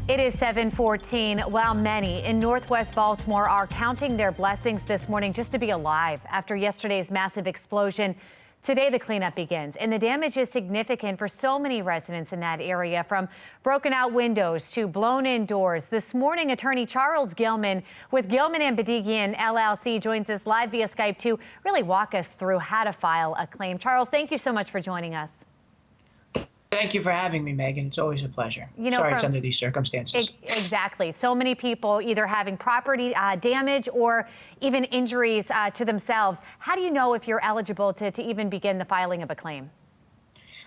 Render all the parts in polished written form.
It is 7:14. While many in Northwest Baltimore are counting their blessings this morning just to be alive after yesterday's massive explosion, today the cleanup begins, and the damage is significant for so many residents in that area, from broken out windows to blown in doors. This morning, attorney Charles Gilman with Gilman Bedigian LLC joins us live via Skype to really walk us through how to file a claim. Charles, thank you so much for joining us. Thank you for having me, Megan. It's always a pleasure. Sorry it's under these circumstances. Exactly. So many people either having property damage or even injuries to themselves. How do you know if you're eligible to even begin the filing of a claim?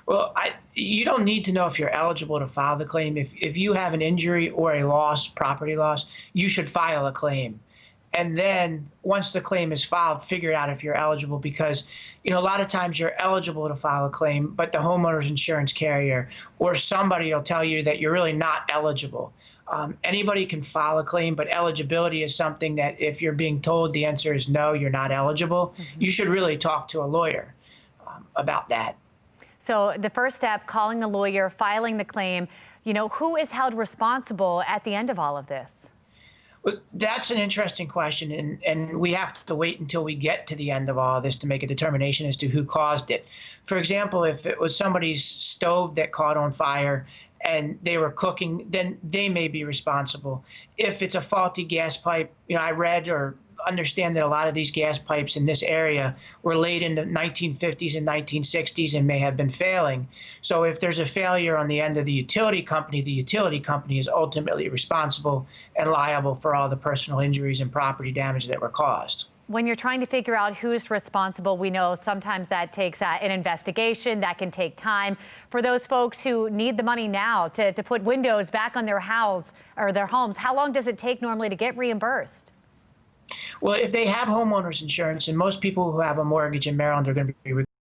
Well, you don't need to know if you're eligible to file the claim. If you have an injury or a loss, property loss, you should file a claim. And then once the claim is filed, figure out if you're eligible, because, a lot of times you're eligible to file a claim, but the homeowner's insurance carrier or somebody will tell you that you're really not eligible. Anybody can file a claim, but eligibility is something that if you're being told the answer is no, you're not eligible, you should really talk to a lawyer about that. So the first step, calling a lawyer, filing the claim, who is held responsible at the end of all of this? Well, that's an interesting question, and we have to wait until we get to the end of all of this to make a determination as to who caused it. For example, if it was somebody's stove that caught on fire and they were cooking, then they may be responsible. If it's a faulty gas pipe, I read or understand that a lot of these gas pipes in this area were laid in the 1950s and 1960s and may have been failing. So if there's a failure on the end of the utility company is ultimately responsible and liable for all the personal injuries and property damage that were caused. When you're trying to figure out who's responsible, we know sometimes that takes an investigation. That can take time. For those folks who need the money now to put windows back on their house or their homes, how long does it take normally to get reimbursed? Well, if they have homeowners insurance, and most people who have a mortgage in Maryland are going to be